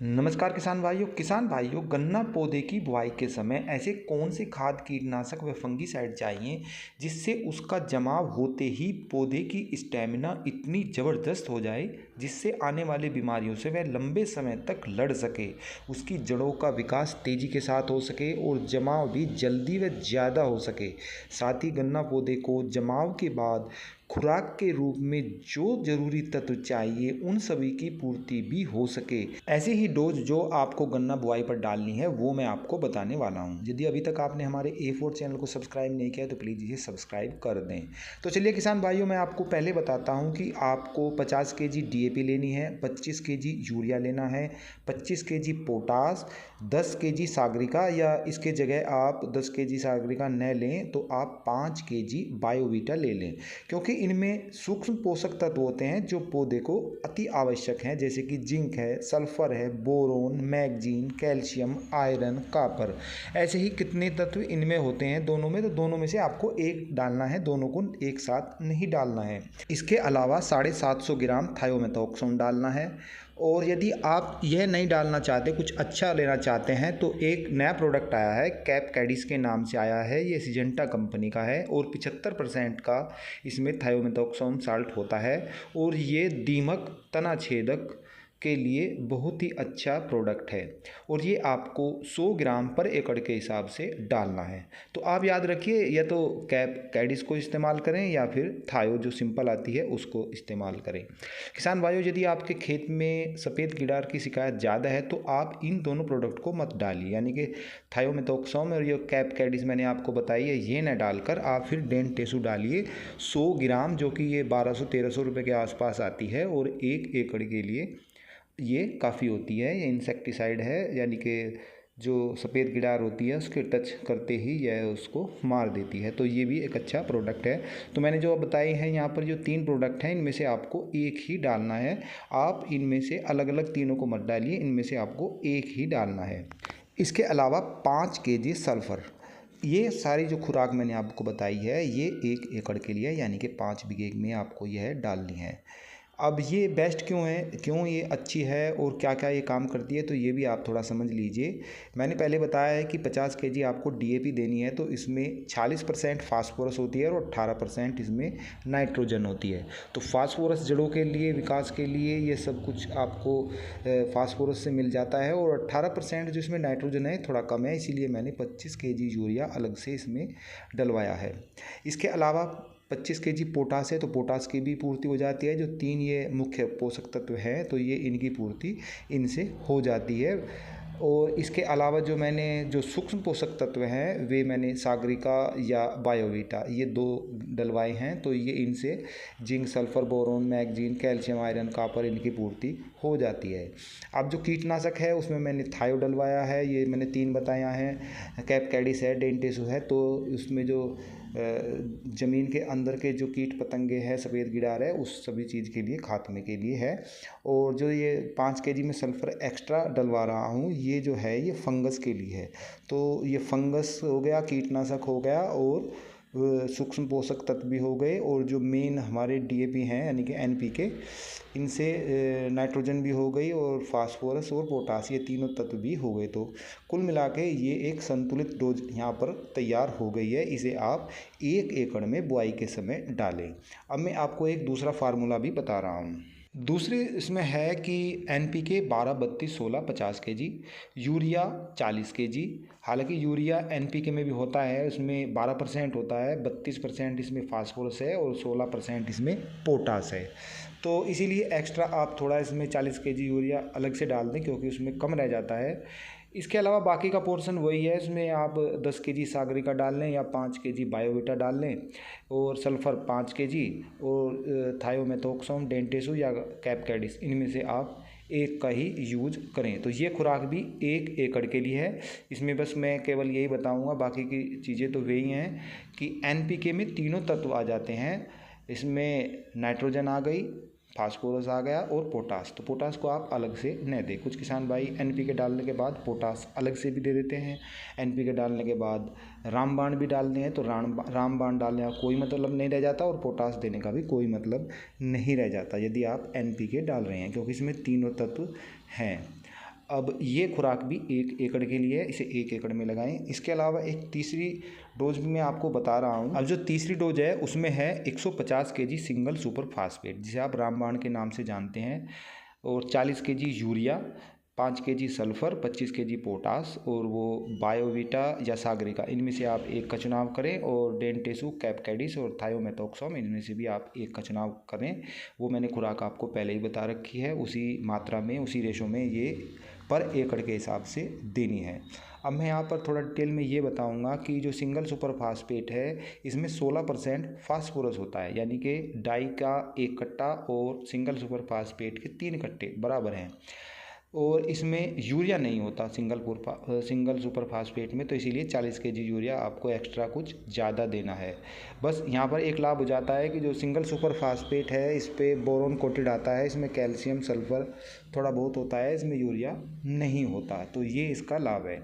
नमस्कार किसान भाइयों गन्ना पौधे की बुआई के समय ऐसे कौन से खाद कीटनाशक व फंगिसाइड चाहिए जिससे उसका जमाव होते ही पौधे की स्टेमिना इतनी ज़बरदस्त हो जाए जिससे आने वाली बीमारियों से वह लंबे समय तक लड़ सके, उसकी जड़ों का विकास तेज़ी के साथ हो सके और जमाव भी जल्दी व ज़्यादा हो सके। साथ ही गन्ना पौधे को जमाव के बाद खुराक के रूप में जो जरूरी तत्व चाहिए उन सभी की पूर्ति भी हो सके। ऐसे ही डोज जो आपको गन्ना बुआई पर डालनी है वो मैं आपको बताने वाला हूँ। यदि अभी तक आपने हमारे A4 चैनल को सब्सक्राइब नहीं किया तो प्लीज़ इसे सब्सक्राइब कर दें। तो चलिए किसान भाइयों, मैं आपको पहले बताता हूँ कि आपको 50 kg DAP लेनी है, 25 kg यूरिया लेना है, 25 kg पोटास, 10 kg सागरिका, या इसके जगह आप 10 kg सागरिका न लें तो आप 5 kg बायोवीटा ले लें, क्योंकि इनमें सूक्ष्म पोषक तत्व होते हैं जो पौधे को अति आवश्यक हैं, जैसे कि जिंक है, सल्फर है, boron, manganese, calcium, iron, copper. ऐसे ही कितने तत्व इनमें होते हैं दोनों में, तो दोनों में से आपको एक डालना है, दोनों को एक साथ नहीं डालना है। इसके अलावा 750 ग्राम थायोमेथोक्सोम डालना है। और यदि आप यह नहीं डालना चाहते, कुछ अच्छा लेना चाहते हैं, तो एक नया प्रोडक्ट आया है, कैप कैडिस के नाम से आया है। ये सिजेंटा कंपनी का है और 75% का इसमें थायोमेथोक्सोम साल्ट होता है और ये दीमक तना छेदक के लिए बहुत ही अच्छा प्रोडक्ट है और ये आपको 100 ग्राम पर एकड़ के हिसाब से डालना है। तो आप याद रखिए, या तो कैप कैडिस को इस्तेमाल करें या फिर थायो जो सिंपल आती है उसको इस्तेमाल करें। किसान भाइयों, यदि आपके खेत में सफ़ेद कीड़ार की शिकायत ज़्यादा है तो आप इन दोनों प्रोडक्ट को मत डालिए, यानी कि थायोमेथोक्सोम और ये कैप कैडिस मैंने आपको बताई है, ये न डालकर आप फिर डेंटेसु डालिए 100 ग्राम, जो कि ये 1200-1300 रुपये के आसपास आती है और 1 एकड़ के लिए ये काफ़ी होती है। ये इंसेक्टिसाइड है, यानी कि जो सफ़ेद कीड़ार होती है उसके टच करते ही यह उसको मार देती है, तो ये भी एक अच्छा प्रोडक्ट है। तो मैंने जो बताए हैं यहाँ पर, जो 3 प्रोडक्ट हैं इनमें से आपको एक ही डालना है। आप इनमें से अलग अलग तीनों को मत डालिए, इनमें से आपको एक ही डालना है। इसके अलावा 5 kg सल्फ़र, ये सारी जो खुराक मैंने आपको बताई है ये 1 एकड़ के लिए, यानी कि 5 बीघे में आपको यह डालनी है। अब ये बेस्ट क्यों है, क्यों ये अच्छी है और क्या क्या ये काम करती है, तो ये भी आप थोड़ा समझ लीजिए। मैंने पहले बताया है कि 50 kg आपको DAP देनी है, तो इसमें 40% फास्फोरस होती है और 18% इसमें नाइट्रोजन होती है। तो फास्फोरस जड़ों के लिए, विकास के लिए ये सब कुछ आपको फास्फोरस से मिल जाता है, और 18% जो इसमें नाइट्रोजन है थोड़ा कम है, इसीलिए मैंने 25 kg यूरिया अलग से इसमें डलवाया है। इसके अलावा 25 kg पोटास है, तो पोटास की भी पूर्ति हो जाती है। जो 3 ये मुख्य पोषक तत्व हैं तो ये इनकी पूर्ति इनसे हो जाती है। और इसके अलावा जो सूक्ष्म पोषक तत्व हैं वे मैंने सागरिका या बायोवीटा ये 2 डलवाए हैं, तो ये इनसे zinc, sulphur, boron, manganese, calcium, iron, copper इनकी पूर्ति हो जाती है। अब जो कीटनाशक है उसमें मैंने थायो डलवाया है, ये मैंने 3 बताया हैं, कैप कैडिस है, डेंटेसु है। तो उसमें जो ज़मीन के अंदर के जो कीट पतंगे हैं, सफ़ेद कीड़ार है, उस सभी चीज़ के लिए, खात्मे के लिए है। और जो ये 5 kg में सल्फ़र एक्स्ट्रा डलवा रहा हूँ, ये जो है ये फंगस के लिए है। तो ये फंगस हो गया, कीटनाशक हो गया, और सूक्ष्म पोषक तत्व भी हो गए, और जो मेन हमारे DAP हैं यानी कि NPK, इनसे नाइट्रोजन भी हो गई, और फास्फोरस और पोटास, ये तीनों तत्व भी हो गए। तो कुल मिला के ये एक संतुलित डोज यहाँ पर तैयार हो गई है। इसे आप 1 एकड़ में बुआई के समय डालें। अब मैं आपको एक दूसरा फार्मूला भी बता रहा हूँ। दूसरे इसमें है कि NPK 12, 32, 16, 50 kg, यूरिया 40 kg। हालांकि यूरिया NPK में भी होता है, उसमें 12% होता है, 32% इसमें फास्फोरस है और 16% इसमें पोटास है। तो इसीलिए एक्स्ट्रा आप थोड़ा इसमें 40 kg यूरिया अलग से डाल दें, क्योंकि उसमें कम रह जाता है। इसके अलावा बाकी का पोर्शन वही है, इसमें आप 10 kg सागरिका डाल लें या 5 kg बायोवीटा डाल लें, और सल्फ़र 5 kg, और थायोमेथोक्सोम, डेंटेसु या कैप कैडिस, इनमें से आप एक का ही यूज करें। तो ये खुराक भी 1 एकड़ के लिए है। इसमें बस मैं केवल यही बताऊंगा, बाकी की चीज़ें तो वही हैं कि NPK में तीनों तत्व आ जाते हैं। इसमें नाइट्रोजन आ गई, फास्फोरस आ गया, और पोटास। तो पोटास को आप अलग से न दें। कुछ किसान भाई NPK डालने के बाद पोटास अलग से भी दे देते हैं, NPK डालने के बाद रामबाण भी डालते हैं, तो रामबाण डालने का कोई मतलब नहीं रह जाता, और पोटास देने का भी कोई मतलब नहीं रह जाता यदि आप NPK डाल रहे हैं, क्योंकि इसमें तीनों तत्व हैं। अब ये खुराक भी 1 एकड़ के लिए है, इसे 1 एकड़ में लगाएं। इसके अलावा एक तीसरी डोज भी मैं आपको बता रहा हूँ। अब जो तीसरी डोज है उसमें है 150 केजी सिंगल सुपर फास्फेट, जिसे आप रामबाण के नाम से जानते हैं, और 40 KG urea, 5 KG sulphur, 25 KG potash, और वो बायोवीटा या सागरिका, इनमें से आप एक का चुनाव करें, और डेंटेसु, कैपकैडिस और थायोमेथोक्सोम, इनमें से भी आप एक का चुनाव करें। वो मैंने खुराक आपको पहले ही बता रखी है, उसी मात्रा में, उसी रेशो में ये पर एकड़ के हिसाब से देनी है। अब मैं यहाँ पर थोड़ा डिटेल में ये बताऊँगा कि जो सिंगल सुपर फास्फेट है इसमें 16% फास्फोरस होता है, यानी कि डाई का 1 कट्टा और सिंगल सुपर फास्फेट के 3 कट्टे बराबर हैं। और इसमें यूरिया नहीं होता सिंगल सुपर फास्फेट में, तो इसीलिए 40 केजी यूरिया आपको एक्स्ट्रा कुछ ज़्यादा देना है। बस यहाँ पर एक लाभ हो जाता है कि जो सिंगल सुपर फास्फेट है इस पे बोरोन कोटेड आता है, इसमें कैल्शियम सल्फ़र थोड़ा बहुत होता है, इसमें यूरिया नहीं होता, तो ये इसका लाभ है।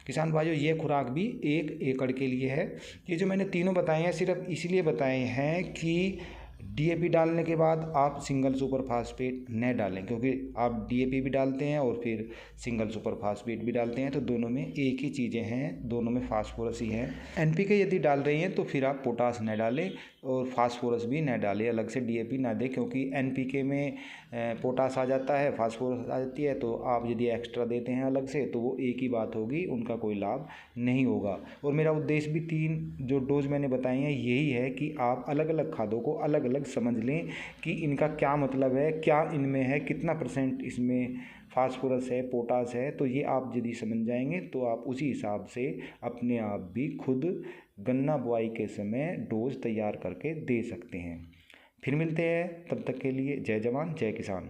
किसान भाइयों, ये खुराक भी 1 एकड़ के लिए है। ये जो मैंने तीनों बताए हैं सिर्फ इसलिए बताए हैं कि डीएपी डालने के बाद आप सिंगल सुपर फास्फेट न डालें, क्योंकि आप डीएपी भी डालते हैं और फिर सिंगल सुपर फास्फेट भी डालते हैं, तो दोनों में एक ही चीज़ें हैं, दोनों में फास्फोरस ही है। एनपीके यदि डाल रही हैं तो फिर आप पोटास न डालें और फास्फोरस भी न डालें, अलग से डीएपी ना दें, क्योंकि एनपीके में पोटास आ जाता है, फास्फोरस आ जाती है, तो आप यदि एक्स्ट्रा देते हैं अलग से तो वो एक ही बात होगी, उनका कोई लाभ नहीं होगा। और मेरा उद्देश्य भी 3 जो डोज मैंने बताई हैं यही है कि आप अलग अलग खादों को अलग अलग समझ लें कि इनका क्या मतलब है, क्या इनमें है, कितना % इसमें फास्फोरस है, पोटास है, तो ये आप यदि समझ जाएंगे तो आप उसी हिसाब से अपने आप भी खुद गन्ना बुआई के समय डोज तैयार करके दे सकते हैं। फिर मिलते हैं, तब तक के लिए जय जवान जय किसान।